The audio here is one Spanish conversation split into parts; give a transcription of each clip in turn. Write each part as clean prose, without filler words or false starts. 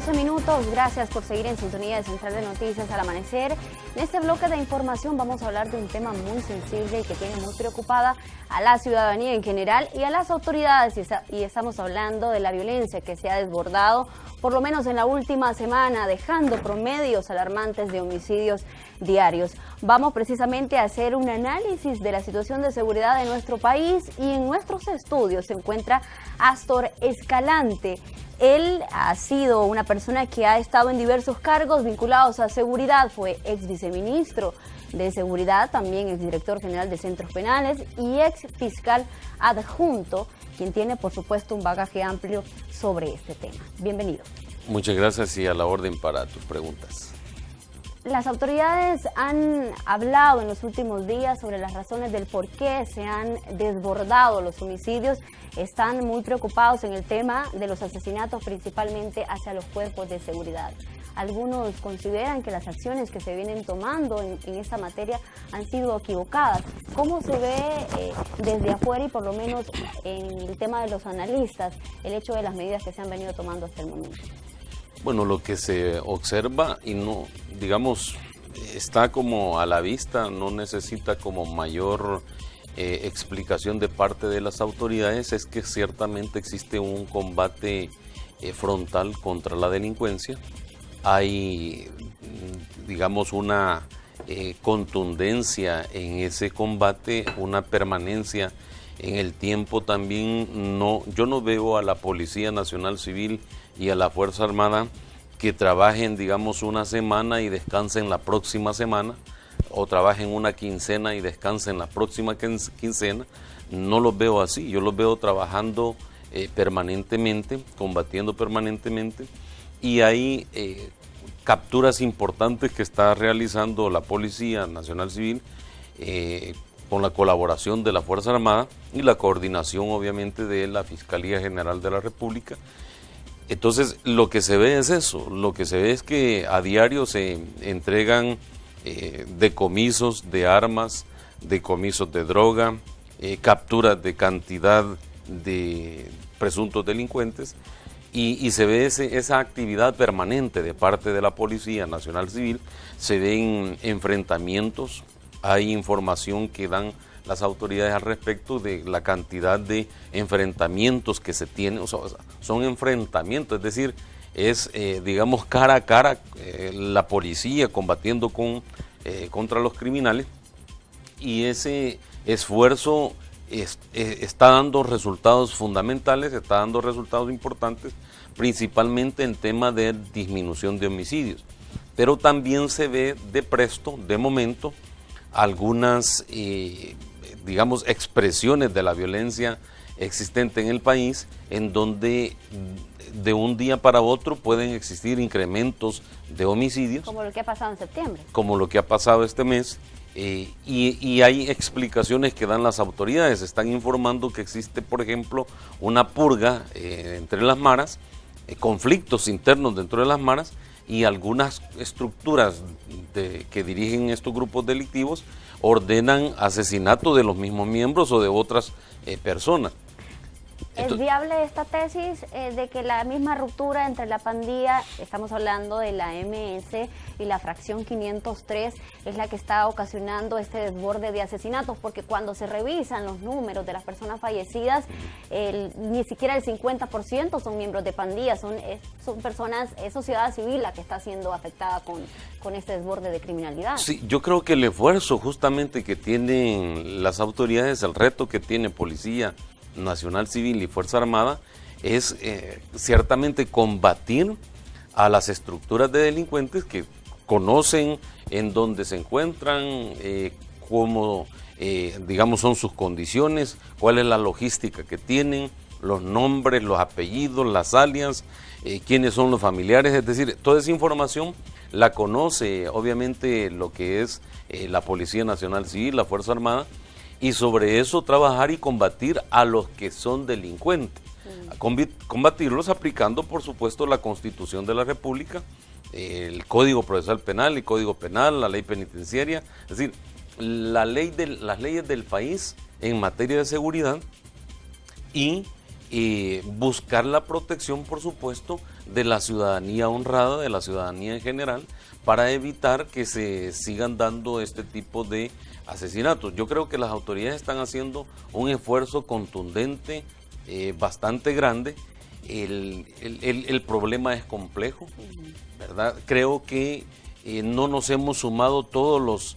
12 minutos, gracias por seguir en sintonía de Central de Noticias al amanecer. En este bloque de información vamos a hablar de un tema muy sensible y que tiene muy preocupada a la ciudadanía en general y a las autoridades, y estamos hablando de la violencia que se ha desbordado, por lo menos en la última semana, dejando promedios alarmantes de homicidios diarios. Vamos precisamente a hacer un análisis de la situación de seguridad de nuestro país y en nuestros estudios se encuentra Astor Escalante. Él ha sido una persona que ha estado en diversos cargos vinculados a seguridad, fue ex viceministro de seguridad, también ex director general de centros penales y ex fiscal adjunto, quien tiene por supuesto un bagaje amplio sobre este tema. Bienvenido. Muchas gracias y a la orden para tus preguntas. Las autoridades han hablado en los últimos días sobre las razones del por qué se han desbordado los homicidios. Están muy preocupados en el tema de los asesinatos, principalmente hacia los cuerpos de seguridad. Algunos consideran que las acciones que se vienen tomando en esta materia han sido equivocadas. ¿Cómo se ve desde afuera y por lo menos en el tema de los analistas el hecho de las medidas que se han venido tomando hasta el momento? Bueno, lo que se observa y no, digamos, está como a la vista, no necesita como mayor explicación de parte de las autoridades, es que ciertamente existe un combate frontal contra la delincuencia. Hay, digamos, una contundencia en ese combate, una permanencia en el tiempo también. Yo no veo a la Policía Nacional Civil y a la Fuerza Armada que trabajen, digamos, una semana y descansen la próxima semana, o trabajen una quincena y descansen la próxima quincena. No los veo así, yo los veo trabajando permanentemente, combatiendo permanentemente, y hay capturas importantes que está realizando la Policía Nacional Civil con la colaboración de la Fuerza Armada y la coordinación obviamente de la Fiscalía General de la República. Entonces lo que se ve es eso, lo que se ve es que a diario se entregan decomisos de armas, decomisos de droga, capturas de cantidad de presuntos delincuentes y se ve esa actividad permanente de parte de la Policía Nacional Civil. Se ven enfrentamientos, hay información que dan las autoridades al respecto de la cantidad de enfrentamientos que se tienen, o sea, son enfrentamientos, es decir, es digamos cara a cara la policía combatiendo contra los criminales, y ese esfuerzo está dando resultados fundamentales, está dando resultados importantes, principalmente en tema de disminución de homicidios, pero también se ve de presto, de momento, algunas digamos, expresiones de la violencia existente en el país, en donde de un día para otro pueden existir incrementos de homicidios. Como lo que ha pasado en septiembre. Como lo que ha pasado este mes, y hay explicaciones que dan las autoridades. Están informando que existe, por ejemplo, una purga entre las maras, conflictos internos dentro de las maras, y algunas estructuras que dirigen estos grupos delictivos ordenan asesinato de los mismos miembros o de otras personas. ¿Es viable esta tesis de que la misma ruptura entre la pandilla, estamos hablando de la MS y la fracción 503, es la que está ocasionando este desborde de asesinatos? Porque cuando se revisan los números de las personas fallecidas, ni siquiera el 50% son miembros de pandillas, son personas, es sociedad civil la que está siendo afectada con este desborde de criminalidad. Sí, yo creo que el esfuerzo justamente que tienen las autoridades, el reto que tiene Policía Nacional Civil y Fuerza Armada es ciertamente combatir a las estructuras de delincuentes que conocen en dónde se encuentran, cómo digamos son sus condiciones, cuál es la logística que tienen, los nombres, los apellidos, las alias, quiénes son los familiares, es decir, toda esa información la conoce obviamente lo que es la Policía Nacional Civil, la Fuerza Armada, y sobre eso trabajar y combatir a los que son delincuentes, combatirlos aplicando por supuesto la Constitución de la República, el Código Procesal Penal, el Código Penal, la Ley Penitenciaria, es decir, las leyes del país en materia de seguridad, y buscar la protección, por supuesto, de la ciudadanía honrada, de la ciudadanía en general, para evitar que se sigan dando este tipo de asesinatos. Yo creo que las autoridades están haciendo un esfuerzo contundente, bastante grande. El problema es complejo, ¿verdad? Creo que no nos hemos sumado todos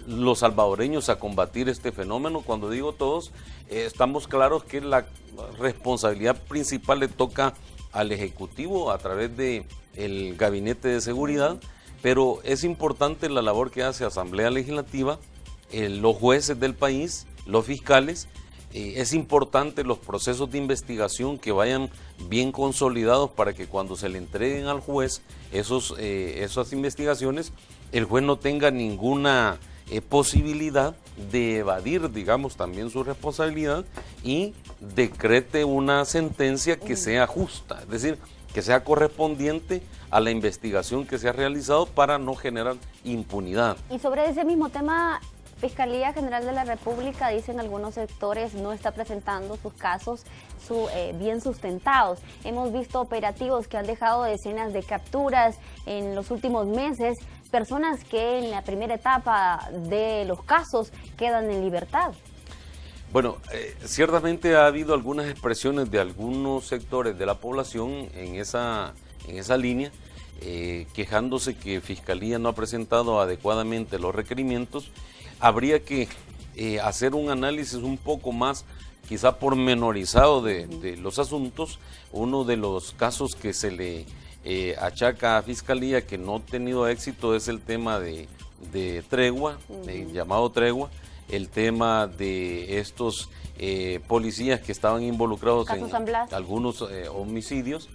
los salvadoreños a combatir este fenómeno. Cuando digo todos, estamos claros que la responsabilidad principal le toca al Ejecutivo a través del Gabinete de Seguridad, pero es importante la labor que hace Asamblea Legislativa, los jueces del país, los fiscales. Es importante los procesos de investigación que vayan bien consolidados para que cuando se le entreguen al juez esas investigaciones, el juez no tenga ninguna posibilidad de evadir, digamos, también su responsabilidad y decrete una sentencia que sea justa, es decir, que sea correspondiente a la investigación que se ha realizado para no generar impunidad. Y sobre ese mismo tema, Fiscalía General de la República, dicen algunos sectores, no está presentando sus casos bien sustentados. Hemos visto operativos que han dejado decenas de capturas en los últimos meses, personas que en la primera etapa de los casos quedan en libertad. Bueno, ciertamente ha habido algunas expresiones de algunos sectores de la población en esa línea, quejándose que Fiscalía no ha presentado adecuadamente los requerimientos. Habría que hacer un análisis un poco más, quizá pormenorizado de los asuntos. Uno de los casos que se le achaca a Fiscalía que no ha tenido éxito es el tema de tregua, llamado tregua, el tema de estos policías que estaban involucrados en algunos homicidios.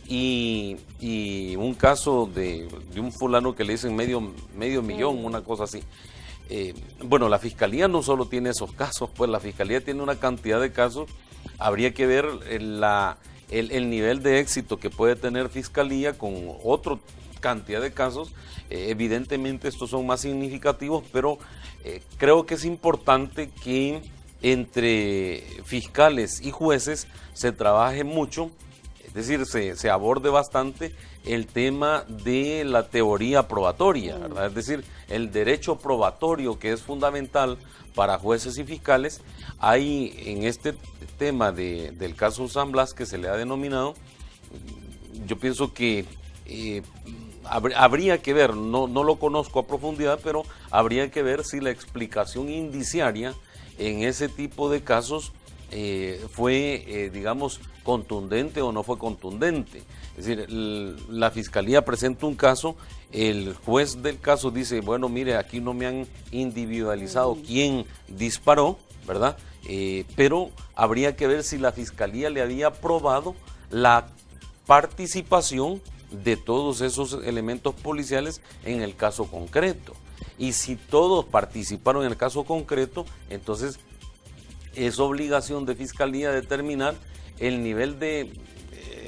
Y un caso de un fulano que le dicen medio millón, una cosa así. Bueno, la Fiscalía no solo tiene esos casos, pues la Fiscalía tiene una cantidad de casos. Habría que ver el nivel de éxito que puede tener Fiscalía con otra cantidad de casos. Evidentemente estos son más significativos, pero creo que es importante que entre fiscales y jueces se trabaje mucho. Es decir, se aborde bastante el tema de la teoría probatoria, ¿verdad? Es decir, el derecho probatorio, que es fundamental para jueces y fiscales. Hay en este tema del caso San Blas, que se le ha denominado, yo pienso que habría que ver, no lo conozco a profundidad, pero habría que ver si la explicación indiciaria en ese tipo de casos fue, digamos, contundente o no fue contundente. Es decir, la Fiscalía presenta un caso, el juez del caso dice, bueno, mire, aquí no me han individualizado quién disparó, ¿verdad? Pero habría que ver si la Fiscalía le había probado la participación de todos esos elementos policiales en el caso concreto. Y si todos participaron en el caso concreto, entonces es obligación de Fiscalía determinar el nivel de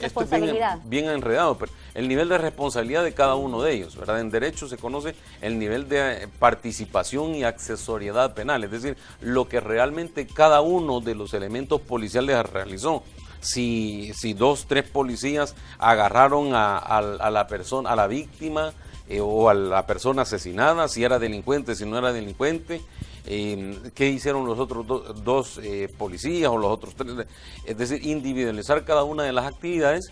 responsabilidad. Bien enredado, pero el nivel de responsabilidad de cada uno de ellos, ¿verdad? En derecho se conoce el nivel de participación y accesoriedad penal, es decir, lo que realmente cada uno de los elementos policiales realizó. Si 2, 3 policías agarraron a la persona, a la víctima o a la persona asesinada, si era delincuente, si no era delincuente, qué hicieron los otros dos policías o los otros 3, es decir, individualizar cada una de las actividades,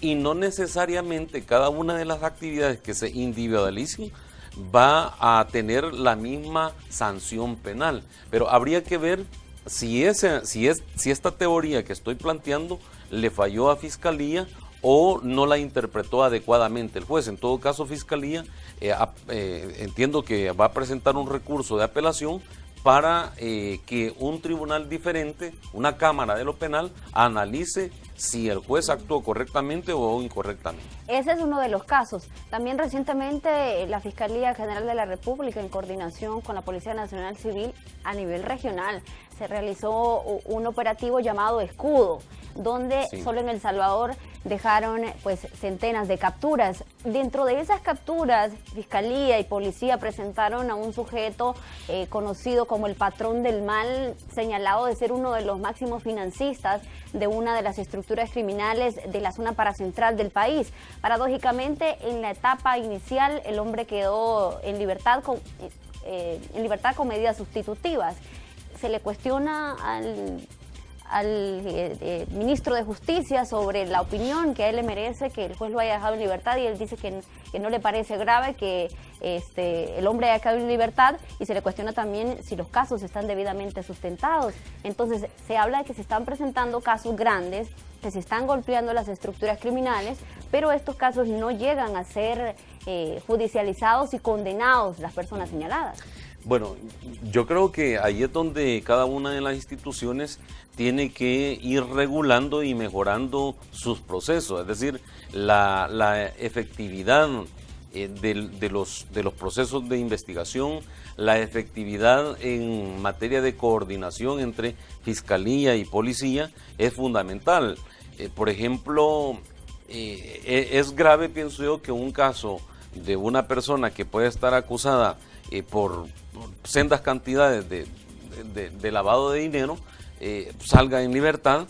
y no necesariamente cada una de las actividades que se individualicen va a tener la misma sanción penal, pero habría que ver si esta teoría que estoy planteando le falló a Fiscalía o no la interpretó adecuadamente el juez. En todo caso, Fiscalía entiendo que va a presentar un recurso de apelación para que un tribunal diferente, una cámara de lo penal, analice si el juez actuó correctamente o incorrectamente. Ese es uno de los casos. También recientemente la Fiscalía General de la República, en coordinación con la Policía Nacional Civil a nivel regional, se realizó un operativo llamado Escudo, donde solo en El Salvador dejaron pues centenas de capturas. Dentro de esas capturas, Fiscalía y Policía presentaron a un sujeto conocido como el patrón del mal, señalado de ser uno de los máximos financistas de una de las estructuras criminales de la zona paracentral del país. Paradójicamente, en la etapa inicial, el hombre quedó en libertad con medidas sustitutivas. Se le cuestiona al ministro de Justicia sobre la opinión que a él le merece que el juez lo haya dejado en libertad, y él dice que no le parece grave que el hombre haya quedado en libertad, y se le cuestiona también si los casos están debidamente sustentados. Entonces se habla de que se están presentando casos grandes, que se están golpeando las estructuras criminales, pero estos casos no llegan a ser judicializados y condenados las personas señaladas. Bueno, yo creo que ahí es donde cada una de las instituciones tiene que ir regulando y mejorando sus procesos, es decir, la efectividad de los procesos de investigación, la efectividad en materia de coordinación entre fiscalía y policía es fundamental. Por ejemplo, es grave, pienso yo, que un caso de una persona que puede estar acusada por sendas cantidades de lavado de dinero salga en libertad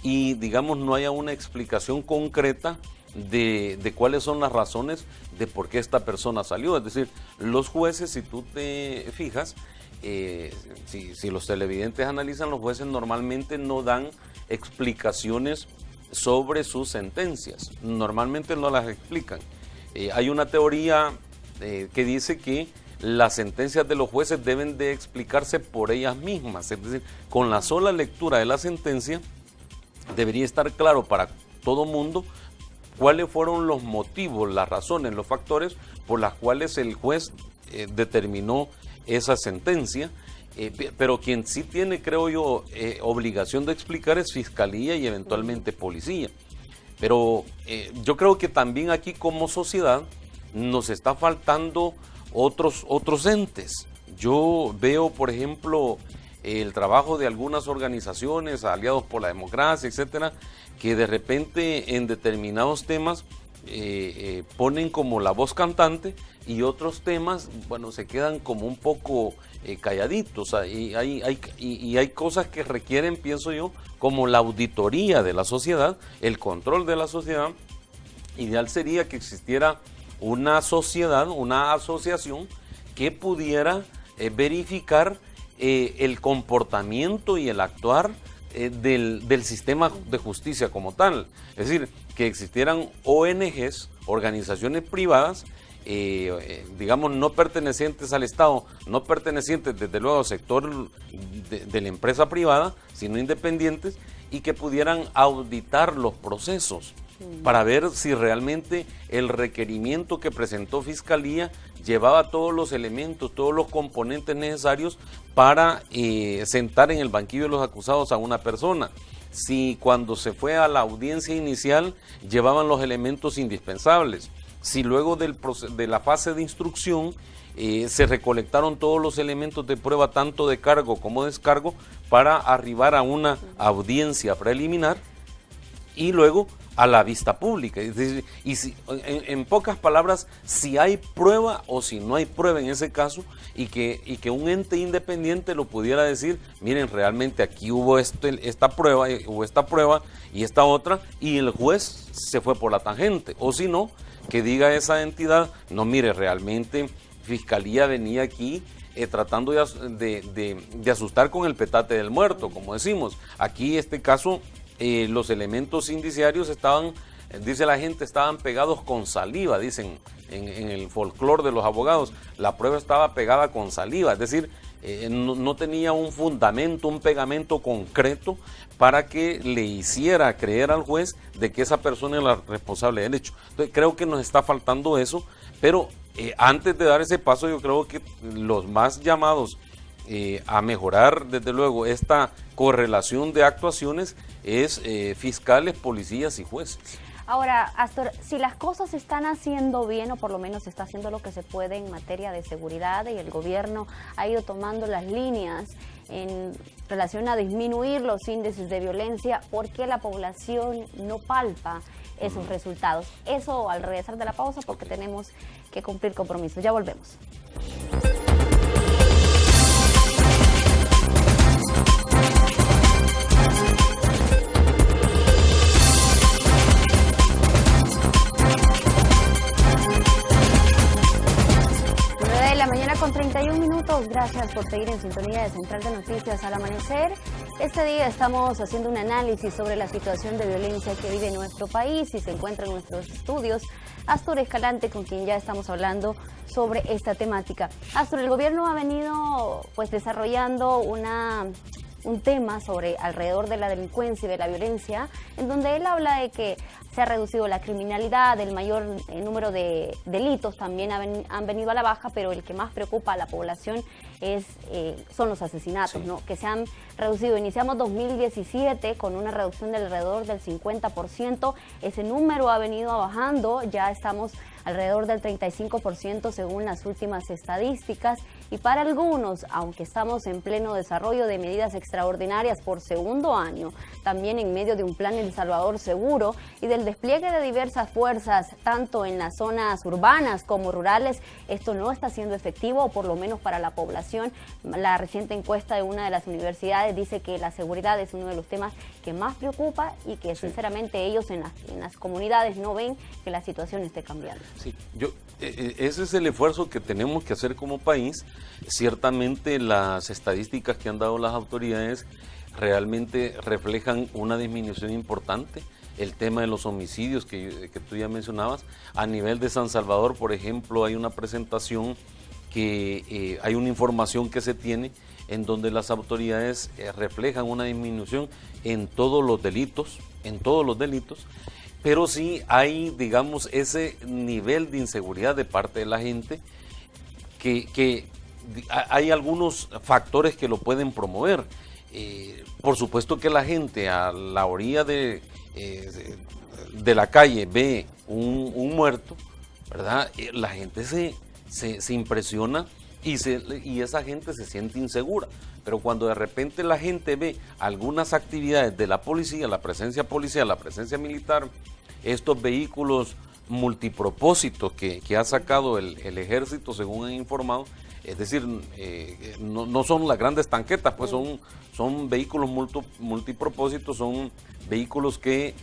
y, digamos, no haya una explicación concreta de cuáles son las razones de por qué esta persona salió. Es decir, los jueces, si tú te fijas, si los televidentes analizan, los jueces normalmente no dan explicaciones sobre sus sentencias, normalmente no las explican. Hay una teoría que dice que las sentencias de los jueces deben de explicarse por ellas mismas, es decir, con la sola lectura de la sentencia debería estar claro para todo mundo cuáles fueron los motivos, las razones, los factores por las cuales el juez determinó esa sentencia, pero quien sí tiene, creo yo, obligación de explicar es fiscalía y eventualmente policía. Pero yo creo que también aquí como sociedad nos está faltando otros entes. Yo veo, por ejemplo, el trabajo de algunas organizaciones, Aliados por la Democracia, etcétera, que de repente en determinados temas ponen como la voz cantante, y otros temas, bueno, se quedan como un poco calladitos. Y hay cosas que requieren, pienso yo, como la auditoría de la sociedad, el control de la sociedad. Ideal sería que existiera una sociedad, una asociación que pudiera verificar el comportamiento y el actuar del sistema de justicia como tal. Es decir, que existieran ONGs, organizaciones privadas, digamos, no pertenecientes al Estado, no pertenecientes desde luego al sector de la empresa privada, sino independientes, y que pudieran auditar los procesos para ver si realmente el requerimiento que presentó Fiscalía llevaba todos los elementos, todos los componentes necesarios para sentar en el banquillo de los acusados a una persona. Si cuando se fue a la audiencia inicial llevaban los elementos indispensables. Si luego de la fase de instrucción se recolectaron todos los elementos de prueba, tanto de cargo como descargo, para arribar a una audiencia preliminar y luego a la vista pública. Y si, en pocas palabras, si hay prueba o si no hay prueba en ese caso, y que un ente independiente lo pudiera decir: miren, realmente aquí hubo esta prueba y esta otra, y el juez se fue por la tangente. O si no, que diga esa entidad: no, mire, realmente Fiscalía venía aquí tratando de asustar con el petate del muerto, como decimos. Aquí, este caso, los elementos indiciarios estaban, dice la gente, estaban pegados con saliva, dicen en el folclore de los abogados. La prueba estaba pegada con saliva, es decir, no tenía un fundamento, un pegamento concreto para que le hiciera creer al juez de que esa persona es la responsable del hecho. Entonces, creo que nos está faltando eso, pero antes de dar ese paso, yo creo que los más llamados a mejorar, desde luego, esta correlación de actuaciones es fiscales, policías y jueces. Ahora, Astor, si las cosas se están haciendo bien, o por lo menos se está haciendo lo que se puede en materia de seguridad, y el gobierno ha ido tomando las líneas en relación a disminuir los índices de violencia, ¿por qué la población no palpa esos resultados? Eso al regresar de la pausa, porque tenemos que cumplir compromisos. Ya volvemos. todos, gracias por seguir en sintonía de Central de Noticias al Amanecer. Este día estamos haciendo un análisis sobre la situación de violencia que vive nuestro país y se encuentra en nuestros estudios Astor Escalante, con quien ya estamos hablando sobre esta temática. Astor, el gobierno ha venido desarrollando un tema sobre alrededor de la delincuencia y de la violencia, en donde él habla de que se ha reducido la criminalidad, el mayor número de delitos también han venido a la baja, pero el que más preocupa a la población son los asesinatos, sí, ¿no? Que se han reducido. Iniciamos 2017 con una reducción de alrededor del 50%, ese número ha venido bajando, ya estamos alrededor del 35% según las últimas estadísticas, y para algunos, aunque estamos en pleno desarrollo de medidas extraordinarias por segundo año, también en medio de un plan El Salvador Seguro y del despliegue de diversas fuerzas, tanto en las zonas urbanas como rurales, esto no está siendo efectivo, o por lo menos para la población. La reciente encuesta de una de las universidades dice que la seguridad es uno de los temas que más preocupa y que sinceramente ellos en las comunidades no ven que la situación esté cambiando. Sí, ese es el esfuerzo que tenemos que hacer como país. Ciertamente las estadísticas que han dado las autoridades realmente reflejan una disminución importante. El tema de los homicidios que tú ya mencionabas, a nivel de San Salvador, por ejemplo, hay una presentación que hay una información que se tiene en donde las autoridades reflejan una disminución en todos los delitos, pero sí hay, digamos, ese nivel de inseguridad de parte de la gente que hay algunos factores que lo pueden promover. Por supuesto que la gente a la orilla de la calle ve un muerto, ¿verdad? La gente se impresiona y esa gente se siente insegura. Pero cuando de repente la gente ve algunas actividades de la policía, la presencia policial, la presencia militar, estos vehículos multipropósitos que ha sacado el ejército, según han informado, es decir, no son las grandes tanquetas, pues son vehículos multipropósitos, son vehículos que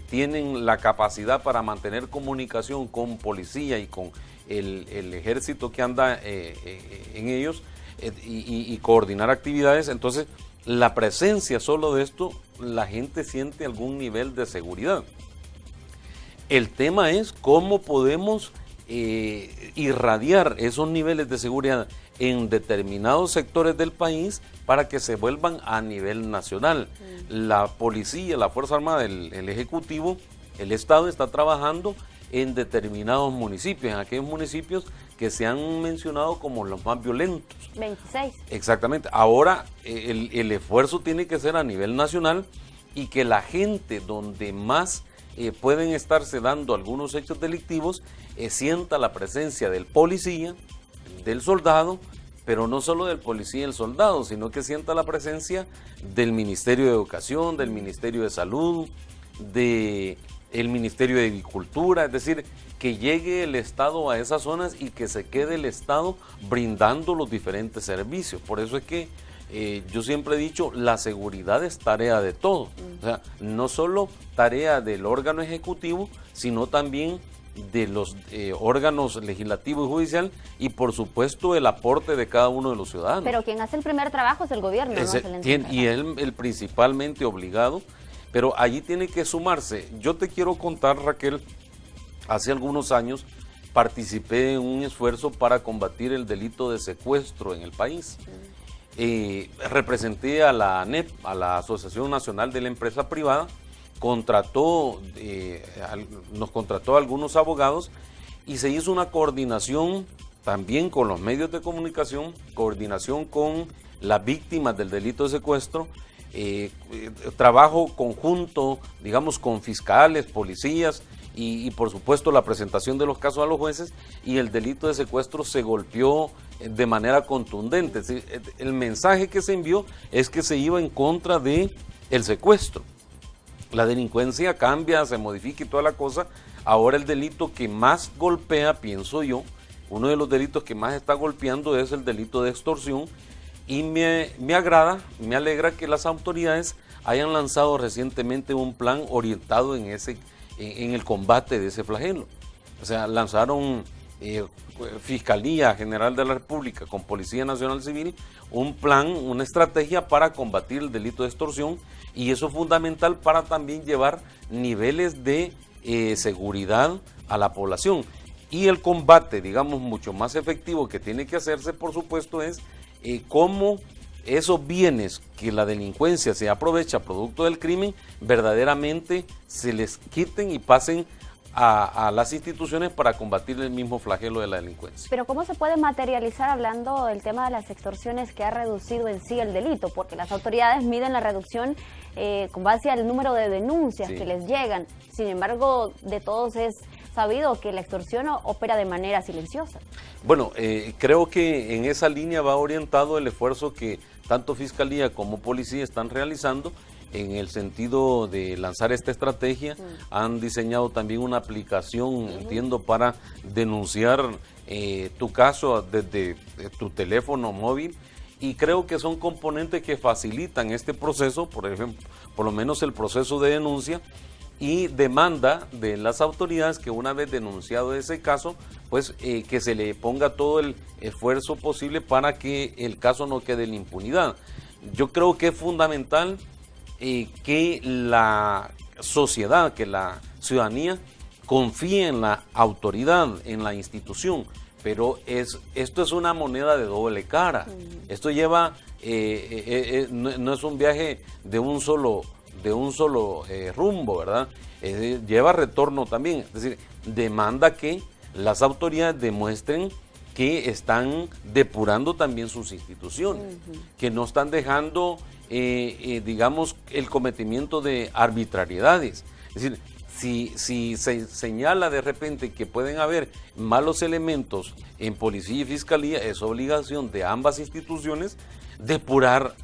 tienen la capacidad para mantener comunicación con policía y con el ejército que anda en ellos y coordinar actividades. Entonces, la presencia solo de esto, la gente siente algún nivel de seguridad. El tema es cómo podemos irradiar esos niveles de seguridad en determinados sectores del país para que se vuelvan a nivel nacional. La policía, la Fuerza Armada, el Ejecutivo, el Estado está trabajando en determinados municipios, en aquellos municipios que se han mencionado como los más violentos. 26. Exactamente. Ahora el esfuerzo tiene que ser a nivel nacional y que la gente donde más pueden estarse dando algunos hechos delictivos, sienta la presencia del policía, del soldado, pero no solo del policía y el soldado, sino que sienta la presencia del Ministerio de Educación, del Ministerio de Salud, del Ministerio de Agricultura, es decir, que llegue el Estado a esas zonas y que se quede el Estado brindando los diferentes servicios. Por eso es que yo siempre he dicho, la seguridad es tarea de todos, o sea, no solo tarea del órgano ejecutivo, sino también de los órganos legislativo y judicial, y por supuesto el aporte de cada uno de los ciudadanos. Pero quien hace el primer trabajo es el gobierno, ¿no? Y él el principalmente obligado, pero allí tiene que sumarse. Yo te quiero contar, Raquel, hace algunos años participé en un esfuerzo para combatir el delito de secuestro en el país. Representé a la ANEP, a la Asociación Nacional de la Empresa Privada, nos contrató a algunos abogados y se hizo una coordinación también con los medios de comunicación, coordinación con las víctimas del delito de secuestro, trabajo conjunto, digamos, con fiscales, policías y por supuesto la presentación de los casos a los jueces, y el delito de secuestro se golpeó de manera contundente. El mensaje que se envió es que se iba en contra de el secuestro. La delincuencia cambia, se modifica y toda la cosa. Ahora el delito que más golpea, pienso yo, uno de los delitos que más está golpeando es el delito de extorsión, y me agrada, me alegra que las autoridades hayan lanzado recientemente un plan orientado en el combate de ese flagelo. O sea, lanzaron Fiscalía General de la República con Policía Nacional Civil un plan, una estrategia para combatir el delito de extorsión, y eso es fundamental para también llevar niveles de seguridad a la población. Y el combate, digamos, mucho más efectivo que tiene que hacerse, por supuesto, es cómo esos bienes que la delincuencia se aprovecha producto del crimen, verdaderamente se les quiten y pasen a las instituciones para combatir el mismo flagelo de la delincuencia. Pero ¿cómo se puede materializar hablando del tema de las extorsiones que ha reducido en sí el delito? Porque las autoridades miden la reducción con base al número de denuncias que les llegan. Sin embargo, de todos es sabido que la extorsión opera de manera silenciosa. Bueno, creo que en esa línea va orientado el esfuerzo que tanto Fiscalía como Policía están realizando en el sentido de lanzar esta estrategia. Han diseñado también una aplicación, entiendo, para denunciar tu caso desde tu teléfono móvil, y creo que son componentes que facilitan este proceso, por ejemplo, por lo menos el proceso de denuncia y demanda de las autoridades que una vez denunciado ese caso, pues que se le ponga todo el esfuerzo posible para que el caso no quede en la impunidad. Yo creo que es fundamental que la sociedad, que la ciudadanía confíe en la autoridad, en la institución, pero esto es una moneda de doble cara. Esto lleva, no es un viaje de un solo rumbo, ¿verdad? Lleva retorno también, es decir, demanda que las autoridades demuestren que están depurando también sus instituciones, que no están dejando, digamos, el cometimiento de arbitrariedades. Es decir, si se señala de repente que pueden haber malos elementos en Policía y Fiscalía, es obligación de ambas instituciones depurar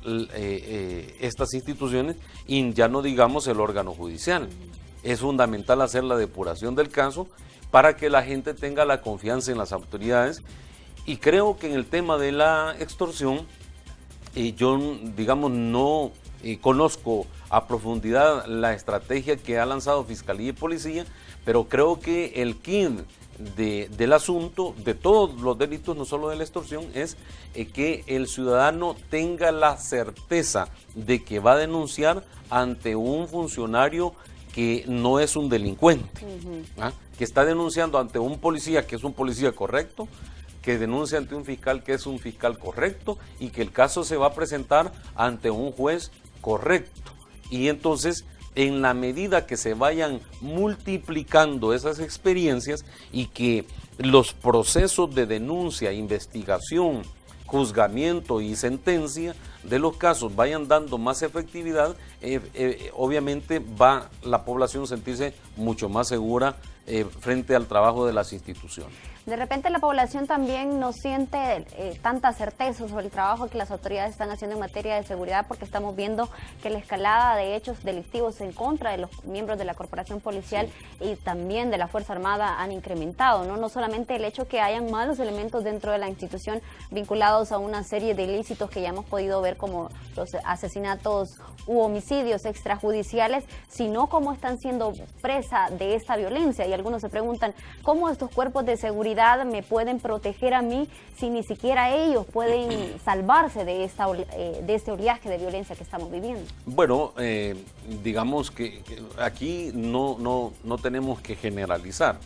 estas instituciones, y ya no digamos el órgano judicial. Es fundamental hacer la depuración del caso para que la gente tenga la confianza en las autoridades. Y creo que en el tema de la extorsión, yo, digamos, no conozco a profundidad la estrategia que ha lanzado Fiscalía y Policía, pero creo que el kit del asunto, de todos los delitos, no solo de la extorsión, es que el ciudadano tenga la certeza de que va a denunciar ante un funcionario que no es un delincuente, que está denunciando ante un policía que es un policía correcto, que denuncia ante un fiscal que es un fiscal correcto, y que el caso se va a presentar ante un juez correcto. Y entonces, en la medida que se vayan multiplicando esas experiencias y que los procesos de denuncia, investigación, juzgamiento y sentencia de los casos vayan dando más efectividad, obviamente va la población a sentirse mucho más segura frente al trabajo de las instituciones. De repente la población también no siente tanta certeza sobre el trabajo que las autoridades están haciendo en materia de seguridad, porque estamos viendo que la escalada de hechos delictivos en contra de los miembros de la corporación policial y también de la Fuerza Armada han incrementado, ¿no? No solamente el hecho que hayan malos elementos dentro de la institución vinculados a una serie de ilícitos que ya hemos podido ver, como los asesinatos u homicidios extrajudiciales, sino cómo están siendo presa de esta violencia. Y algunos se preguntan, ¿cómo estos cuerpos de seguridad me pueden proteger a mí si ni siquiera ellos pueden salvarse de este oleaje de violencia que estamos viviendo? Bueno, digamos que aquí no tenemos que generalizar.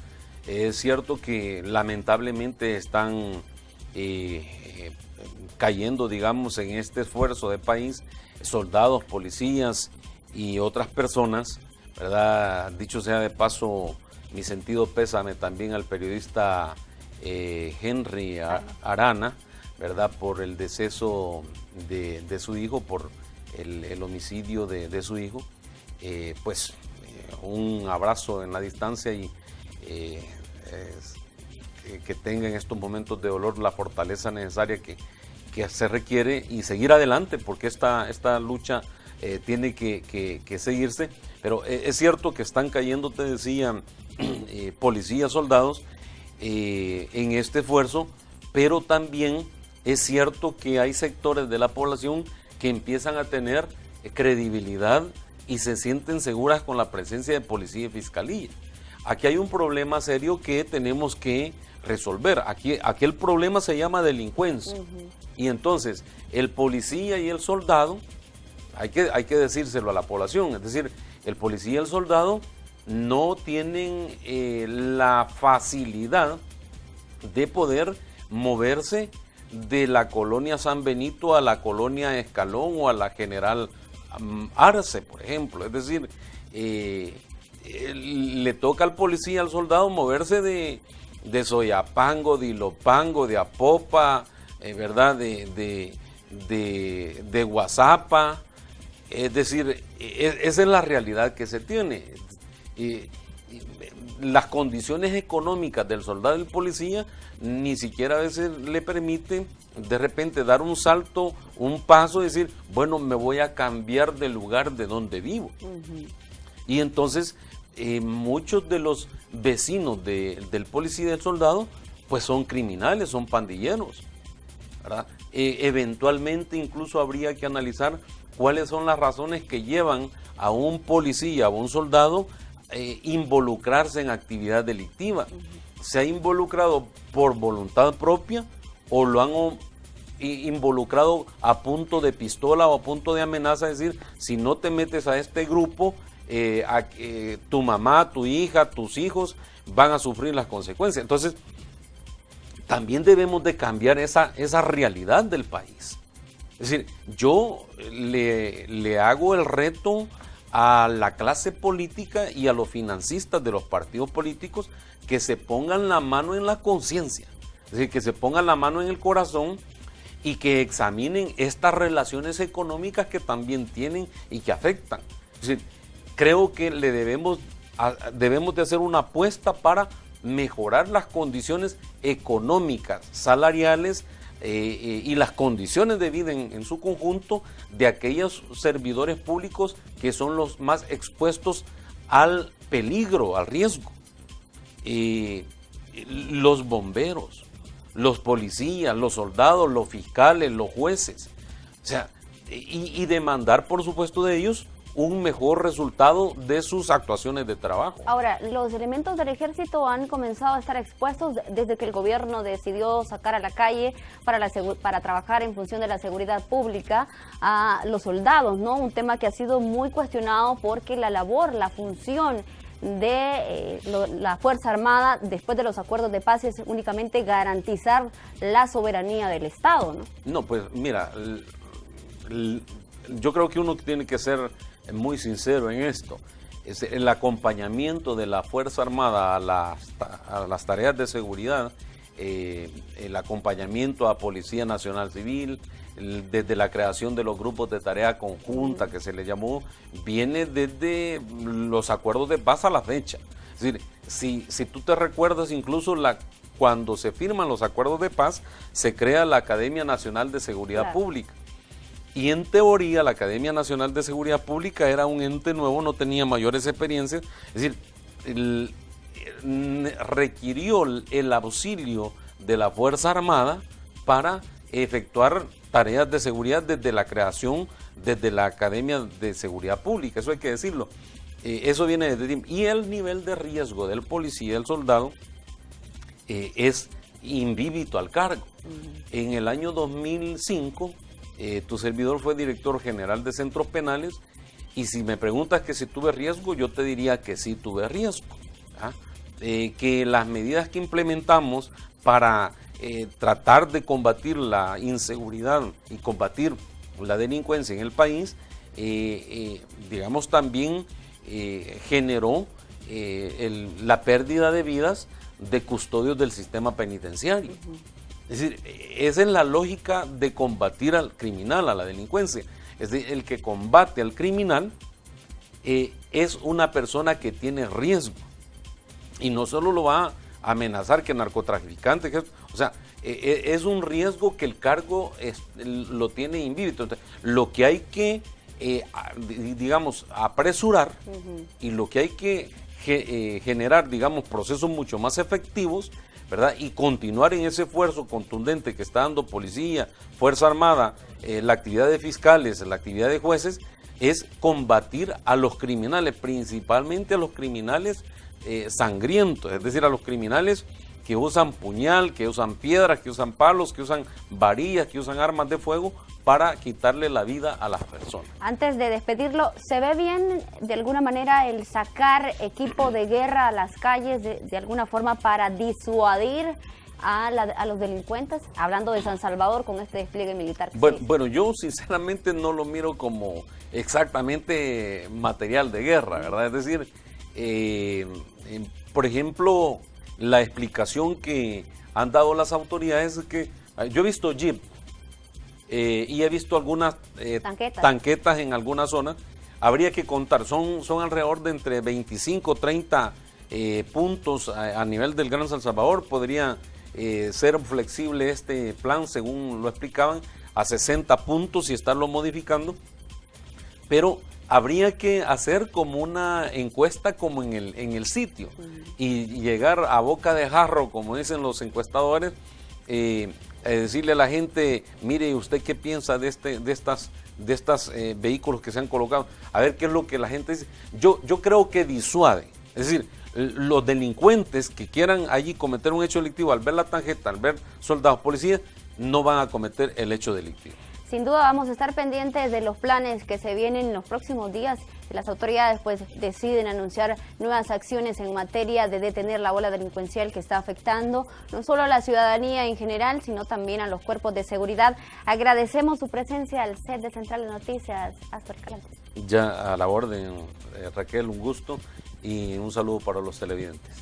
Es cierto que lamentablemente están cayendo, digamos, en este esfuerzo de país, soldados, policías y otras personas, ¿verdad? Dicho sea de paso, mi sentido pésame también al periodista Henry Arana, ¿verdad? Por el deceso de su hijo, por el homicidio de su hijo. Pues un abrazo en la distancia y que tenga en estos momentos de dolor la fortaleza necesaria que se requiere, y seguir adelante, porque esta lucha tiene que seguirse. Pero es cierto que están cayendo, te decía, policías, soldados en este esfuerzo, pero también es cierto que hay sectores de la población que empiezan a tener credibilidad y se sienten seguras con la presencia de policía y fiscalía. Aquí hay un problema serio que tenemos que resolver. Aquí el problema se llama delincuencia. Y entonces el policía y el soldado, hay que decírselo a la población, es decir, el policía y el soldado no tienen la facilidad de poder moverse de la colonia San Benito a la colonia Escalón o a la General Arce, por ejemplo. Es decir, le toca al policía y al soldado moverse de Soyapango, de Ilopango, de Apopa, ¿verdad? De Guazapa. Es decir, esa es la realidad que se tiene. Las condiciones económicas del soldado y del policía ni siquiera a veces le permiten de repente dar un salto, un paso y decir, bueno, me voy a cambiar de lugar de donde vivo. Y entonces muchos de los vecinos del policía y del soldado pues son criminales, son pandilleros, ¿verdad? Eventualmente incluso habría que analizar cuáles son las razones que llevan a un policía o un soldado involucrarse en actividad delictiva. ¿Se ha involucrado por voluntad propia o lo han involucrado a punto de pistola o a punto de amenaza? Es decir, si no te metes a este grupo, tu mamá, tu hija, tus hijos van a sufrir las consecuencias. Entonces, también debemos de cambiar esa realidad del país. Es decir, yo le hago el reto a la clase política y a los financistas de los partidos políticos que se pongan la mano en la conciencia, es decir, que se pongan la mano en el corazón y que examinen estas relaciones económicas que también tienen y que afectan. Es decir, creo que debemos de hacer una apuesta para mejorar las condiciones económicas, salariales, y las condiciones de vida en su conjunto de aquellos servidores públicos que son los más expuestos al peligro, al riesgo. Los bomberos, los policías, los soldados, los fiscales, los jueces. O sea, y demandar, por supuesto, de ellos un mejor resultado de sus actuaciones de trabajo. Ahora, los elementos del ejército han comenzado a estar expuestos desde que el gobierno decidió sacar a la calle para trabajar en función de la seguridad pública a los soldados, ¿no? Un tema que ha sido muy cuestionado porque la labor, la función de la Fuerza Armada después de los acuerdos de paz es únicamente garantizar la soberanía del Estado, ¿no? No, pues mira, yo creo que uno tiene que ser muy sincero en esto. Es el acompañamiento de la Fuerza Armada a las tareas de seguridad, el acompañamiento a Policía Nacional Civil, desde la creación de los grupos de tarea conjunta que se le llamó, viene desde los acuerdos de paz a la fecha. Es decir, si tú te recuerdas, incluso cuando se firman los acuerdos de paz, se crea la Academia Nacional de Seguridad Pública. Y en teoría la Academia Nacional de Seguridad Pública era un ente nuevo, no tenía mayores experiencias, es decir, requirió el auxilio de la Fuerza Armada para efectuar tareas de seguridad desde la creación, desde la Academia de Seguridad Pública, eso hay que decirlo. Eso viene desde tiempo. Y el nivel de riesgo del policía y del soldado es invíbito al cargo. En el año 2005, tu servidor fue director general de centros penales, y si me preguntas que si tuve riesgo, yo te diría que sí tuve riesgo. Que las medidas que implementamos para tratar de combatir la inseguridad y combatir la delincuencia en el país, digamos, también generó la pérdida de vidas de custodios del sistema penitenciario. Es decir, esa es la lógica de combatir al criminal, a la delincuencia. Es decir, el que combate al criminal es una persona que tiene riesgo. Y no solo lo va a amenazar que narcotraficante, o sea, es un riesgo que el cargo lo tiene invívido. Entonces, lo que hay que, digamos, apresurar y lo que hay que generar, digamos, procesos mucho más efectivos, ¿verdad? Y continuar en ese esfuerzo contundente que está dando Policía, Fuerza Armada, la actividad de fiscales, la actividad de jueces, es combatir a los criminales, principalmente a los criminales sangrientos, es decir, a los criminales que usan puñal, que usan piedras, que usan palos, que usan varillas, que usan armas de fuego para quitarle la vida a las personas. Antes de despedirlo, ¿se ve bien de alguna manera el sacar equipo de guerra a las calles de alguna forma para disuadir a los delincuentes? Hablando de San Salvador con este despliegue militar. Bueno, yo sinceramente no lo miro como exactamente material de guerra, ¿verdad? Es decir, por ejemplo, la explicación que han dado las autoridades es que yo he visto jeep y he visto algunas tanquetas en algunas zonas. Habría que contar, son alrededor de entre 25 30 puntos a nivel del Gran San Salvador. Podría ser flexible este plan, según lo explicaban, a 60 puntos y estarlo modificando, pero habría que hacer como una encuesta como en el sitio y llegar a boca de jarro, como dicen los encuestadores, decirle a la gente, mire, ¿usted qué piensa de estas vehículos que se han colocado? A ver qué es lo que la gente dice. Yo creo que disuade, es decir, los delincuentes que quieran allí cometer un hecho delictivo, al ver la tarjeta, al ver soldados, policías, no van a cometer el hecho delictivo. Sin duda vamos a estar pendientes de los planes que se vienen en los próximos días. Las autoridades pues deciden anunciar nuevas acciones en materia de detener la ola delincuencial que está afectando no solo a la ciudadanía en general, sino también a los cuerpos de seguridad. Agradecemos su presencia al set de Central de Noticias, Astor Escalante. Ya a la orden, Raquel, un gusto y un saludo para los televidentes.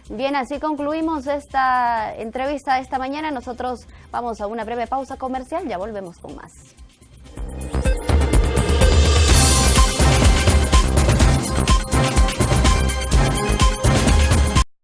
Bien, así concluimos esta entrevista esta mañana. Nosotros vamos a una breve pausa comercial, ya volvemos con más.